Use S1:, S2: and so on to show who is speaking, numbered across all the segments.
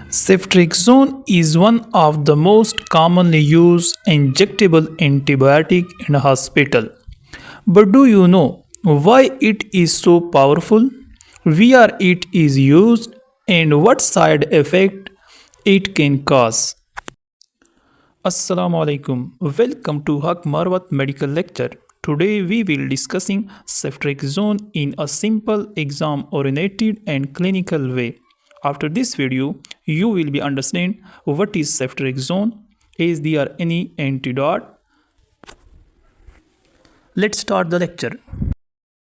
S1: Ceftriaxone is one of the most commonly used injectable antibiotic in a hospital. But do you know why it is so powerful? Where it is used and what side effect it can cause? Assalamu alaikum. Welcome to Marwat medical lecture. Today we will discussing ceftriaxone in a simple exam-oriented and clinical way. After this video, you will be understand what is ceftriaxone, is there any antidote. Let's start the lecture.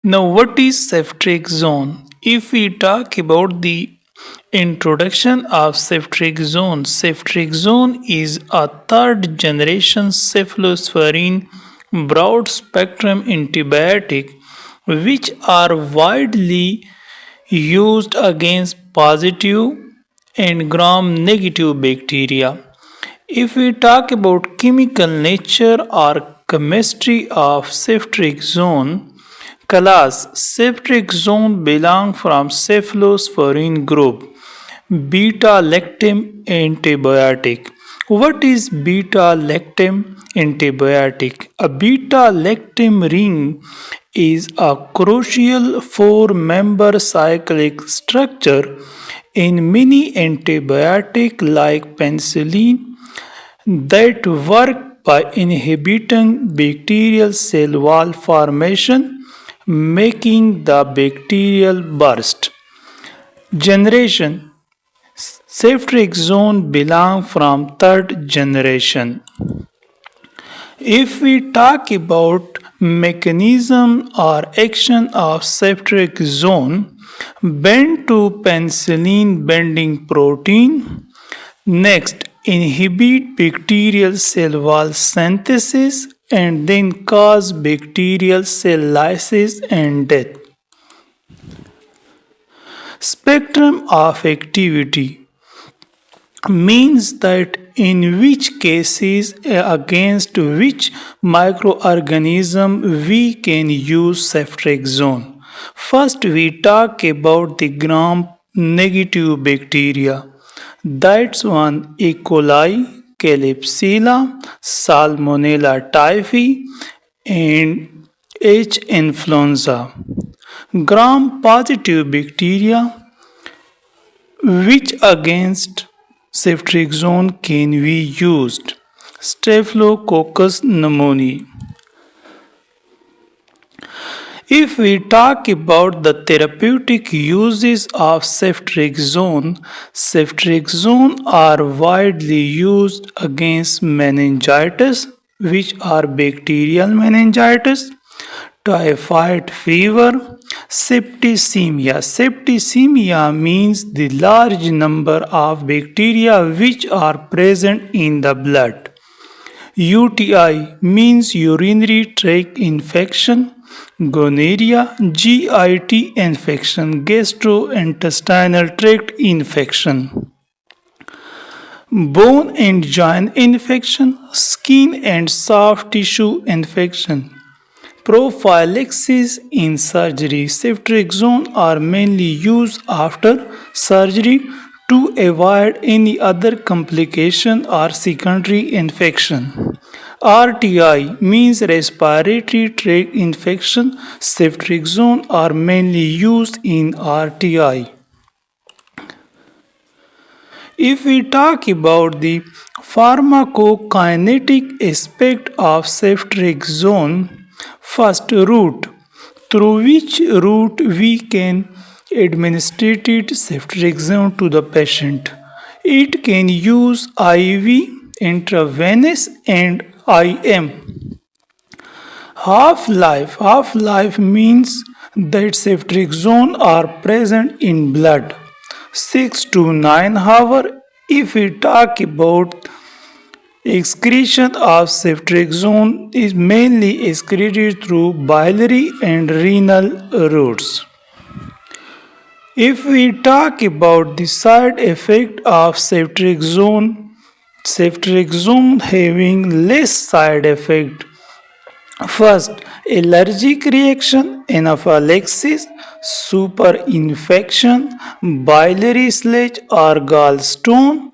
S1: Now, what is ceftriaxone? If we talk about the introduction of ceftriaxone, ceftriaxone is a third generation cephalosporin broad spectrum antibiotic which are widely used against positive and gram negative bacteria. If we talk about chemical nature or chemistry of ceftriaxone, class ceftriaxone belong from cephalosporin group. Beta-lactam antibiotic. What is beta-lactam antibiotic? A beta-lactam ring is a crucial four-member cyclic structure in many antibiotics like penicillin that work by inhibiting bacterial cell wall formation, making the bacterial burst. Generation ceftriaxone belong from third generation. If we talk about mechanism or action of ceftriaxone, bind to penicillin binding protein. Next, inhibit bacterial cell wall synthesis and then cause bacterial cell lysis and death. Spectrum of activity means that in which cases against which microorganism we can use ceftriaxone. First we talk about the gram negative bacteria. That's one E. coli, Klebsiella, Salmonella typhi and H. influenza. Gram positive bacteria which against ceftriaxone can be used. Staphylococcus pneumoniae. If we talk about the therapeutic uses of ceftriaxone, ceftriaxone are widely used against meningitis, which are bacterial meningitis, typhoid fever, septicemia. Septicemia means the large number of bacteria which are present in the blood. UTI means urinary tract infection. Gonorrhea, GIT infection, gastrointestinal tract infection. Bone and joint infection, skin and soft tissue infection. Prophylaxis in surgery. Ceftriaxone are mainly used after surgery to avoid any other complication or secondary infection. RTI means respiratory tract infection. Ceftriaxone are mainly used in RTI. If we talk about the pharmacokinetic aspect of ceftriaxone, first route, through which route we can administer ceftriaxone to the patient. It can use IV, intravenous and IM. Half-life means that ceftriaxone are present in blood 6 to 9 hours. If we talk about excretion of ceftriaxone is mainly excreted through biliary and renal routes. If we talk about the side effect of ceftriaxone having less side effect First, allergic reaction, anaphylaxis, superinfection, biliary sludge or gallstone,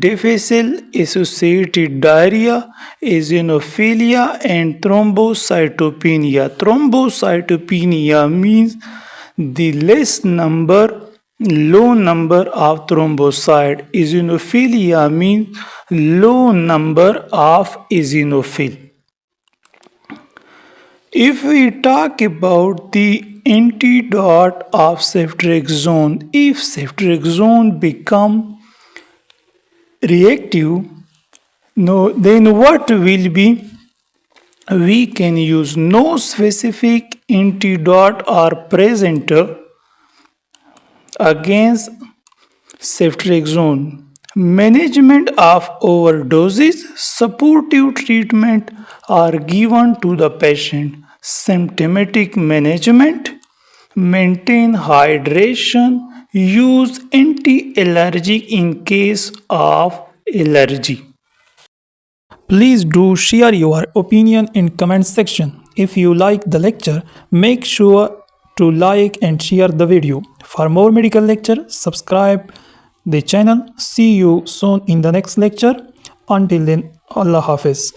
S1: difficile associated diarrhea, eosinophilia, and thrombocytopenia. Thrombocytopenia means the low number of thrombocyte. Eosinophilia means low number of eosinophil. If we talk about the antidote of ceftriaxone, if ceftriaxone become reactive, no, then what will be? We can use no specific antidote or present against ceftriaxone. Management of overdoses, supportive treatment are given to the patient. Symptomatic management, maintain hydration, use anti-allergic in case of allergy. Please do share your opinion in comment section. If you like the lecture, make sure to like and share the video. For more medical lecture, subscribe the channel. See you soon in the next lecture. Until then, Allah Hafiz.